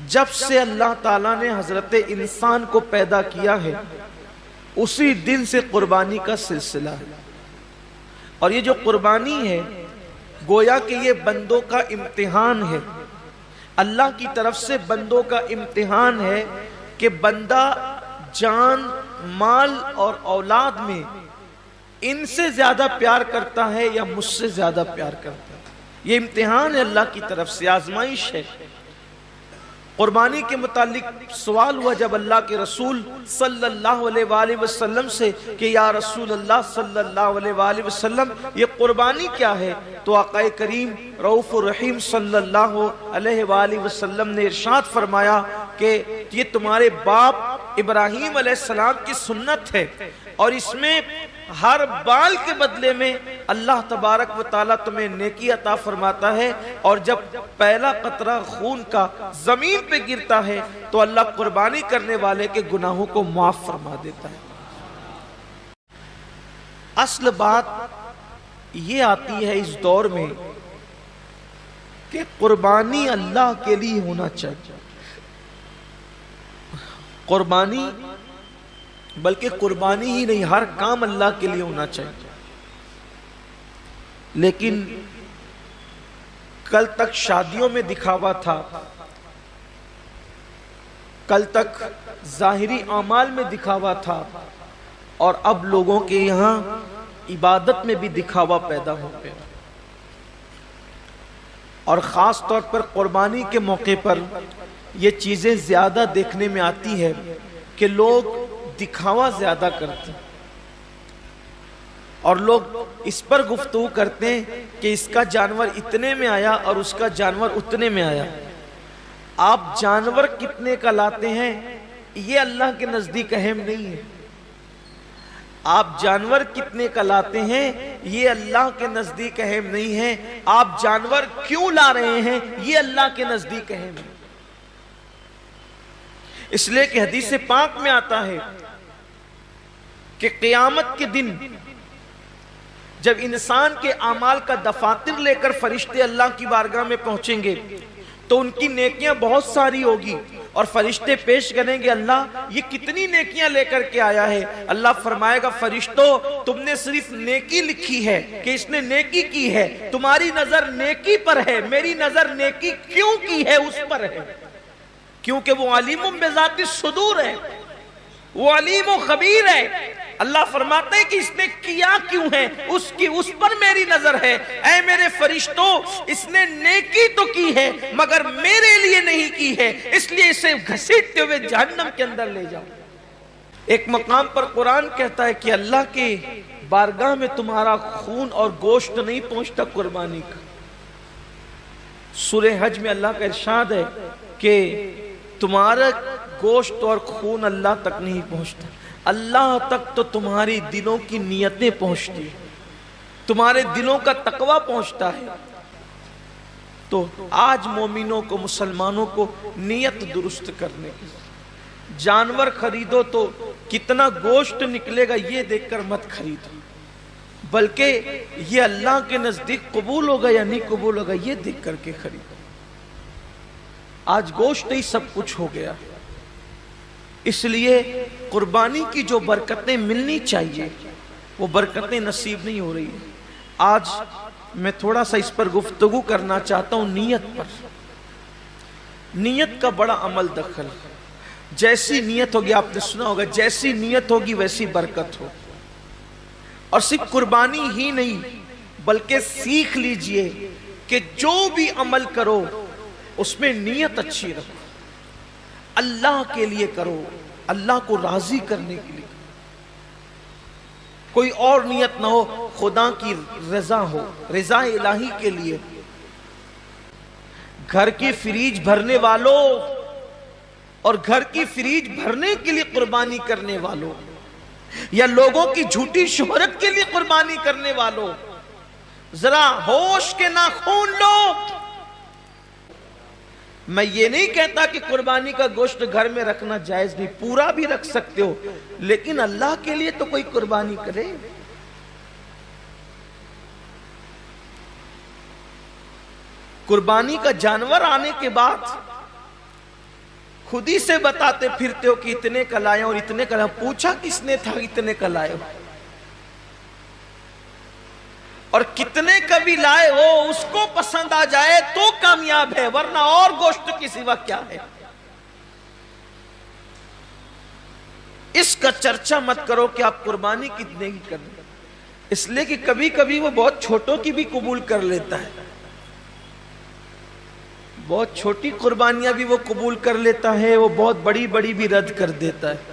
جب سے اللہ تعالیٰ نے حضرت انسان کو پیدا کیا ہے اسی دن سے قربانی کا سلسلہ ہے. اور یہ جو قربانی ہے گویا کہ یہ بندوں کا امتحان ہے، اللہ کی طرف سے بندوں کا امتحان ہے کہ بندہ جان، مال اور اولاد میں ان سے زیادہ پیار کرتا ہے یا مجھ سے زیادہ پیار کرتا ہے. یہ امتحان ہے اللہ کی طرف سے، آزمائش ہے. قربانی کے متعلق سوال ہوا جب اللہ کے رسول صلی اللہ علیہ وآلہ وسلم سے کہ یا رسول اللہ صلی اللہ علیہ وآلہ وسلم یہ قربانی کیا ہے؟ تو آقا کریم رؤوف الرحیم صلی اللہ علیہ وآلہ وسلم نے ارشاد فرمایا کہ یہ تمہارے باپ ابراہیم علیہ السلام کی سنت ہے، اور اس میں ہر بال کے بدلے میں اللہ تبارک و تعالیٰ تمہیں نیکی عطا فرماتا ہے، اور جب پہلا قطرہ خون کا زمین پہ گرتا ہے تو اللہ قربانی کرنے والے کے گناہوں کو معاف فرما دیتا ہے. اصل بات یہ آتی ہے اس دور میں کہ قربانی اللہ کے لیے ہونا چاہیے. قربانی بلکہ قربانی ہی نہیں، ہر کام اللہ کے لیے ہونا چاہیے. لیکن کل تک شادیوں میں دکھاوا تھا، کل تک ظاہری اعمال میں دکھاوا تھا، اور اب لوگوں کے یہاں عبادت میں بھی دکھاوا پیدا ہو گیا. اور خاص طور پر قربانی کے موقع پر یہ چیزیں زیادہ دیکھنے میں آتی ہے کہ لوگ دکھاوا زیادہ کرتے ہیں، اور لوگ اس پر گفتگو کرتے ہیں کہ اس کا جانور اتنے میں آیا اور اس کا جانور اتنے میں آیا. آپ جانور کتنے کا لاتے ہیں یہ اللہ کے نزدیک اہم نہیں ہے. آپ جانور کتنے کا لاتے ہیں یہ اللہ کے نزدیک اہم نہیں ہے. آپ جانور کیوں لا رہے ہیں یہ اللہ کے نزدیک اہم ہے. اس لیے کہ حدیث پاک میں آتا ہے کہ قیامت کے دن جب انسان کے اعمال کا دفاتر لے کر فرشتے اللہ کی بارگاہ میں پہنچیں گے تو ان کی نیکیاں بہت ساری ہوگی، اور فرشتے پیش کریں گے اللہ یہ کتنی نیکیاں لے کر کے آیا ہے؟ اللہ فرمائے گا فرشتوں تم نے صرف نیکی لکھی ہے کہ اس نے نیکی کی ہے، تمہاری نظر نیکی پر ہے، میری نظر نیکی کیوں کی ہے اس پر ہے، کیونکہ وہ علیم بذات الصدور ہے، وہ علیم و خبیر ہے. اللہ فرماتے ہیں کہ اس نے کیا کیوں ہے اس پر میری نظر ہے. اے میرے فرشتوں اس نے نیکی تو کی ہے مگر میرے لیے نہیں کی ہے، اس لیے اسے گھسیٹتے ہوئے جہنم کے اندر لے جاؤ. ایک مقام پر قرآن کہتا ہے کہ اللہ کے بارگاہ میں تمہارا خون اور گوشت نہیں پہنچتا قربانی کا. سورہ حج میں اللہ کا ارشاد ہے کہ تمہارا گوشت اور خون اللہ تک نہیں پہنچتا، اللہ تک تو تمہاری دلوں کی نیتیں پہنچتی ہیں، تمہارے دلوں کا تقوی پہنچتا ہے. تو آج مومنوں کو، مسلمانوں کو نیت درست کرنے کی، جانور خریدو تو کتنا گوشت نکلے گا یہ دیکھ کر مت خریدو، بلکہ یہ اللہ کے نزدیک قبول ہوگا یا نہیں قبول ہوگا یہ دیکھ کر کے خریدو. آج گوشت ہی سب کچھ ہو گیا، اس لیے قربانی کی جو برکتیں ملنی چاہیے وہ برکتیں نصیب نہیں ہو رہی ہیں. آج میں تھوڑا سا اس پر گفتگو کرنا چاہتا ہوں نیت پر. نیت کا بڑا عمل دخل ہے. جیسی نیت ہوگی، آپ نے سنا ہوگا جیسی نیت ہوگی ویسی برکت ہو. اور صرف قربانی ہی نہیں بلکہ سیکھ لیجئے کہ جو بھی عمل کرو اس میں نیت اچھی رکھو، اللہ کے لیے کرو، اللہ کو راضی کرنے کے لیے. کوئی اور نیت نہ ہو، خدا کی رضا ہو، رضا الہی کے لیے. گھر کی فریج بھرنے والوں اور گھر کی فریج بھرنے کے لیے قربانی کرنے والوں، یا لوگوں کی جھوٹی شہرت کے لیے قربانی کرنے والوں، ذرا ہوش کے ناخن لو. میں یہ نہیں کہتا کہ قربانی کا گوشت گھر میں رکھنا جائز نہیں، پورا بھی رکھ سکتے ہو، لیکن اللہ کے لیے تو کوئی قربانی کرے. قربانی کا جانور آنے کے بعد خود ہی سے بتاتے پھرتے ہو کہ اتنے کا لائے اور اتنے کا لائے. پوچھا کس نے تھا اتنے کا لائے ہو؟ اور کتنے کا بھی لائے ہو اس کو پسند آ جائے تو کامیاب ہے، ورنہ اور گوشت کی سوا کیا ہے. اس کا چرچا مت کرو کہ آپ قربانی کتنے کی کریں، اس لیے کہ کبھی کبھی وہ بہت چھوٹوں کی بھی قبول کر لیتا ہے، بہت چھوٹی قربانیاں بھی وہ قبول کر لیتا ہے، وہ بہت بڑی بڑی بھی رد کر دیتا ہے.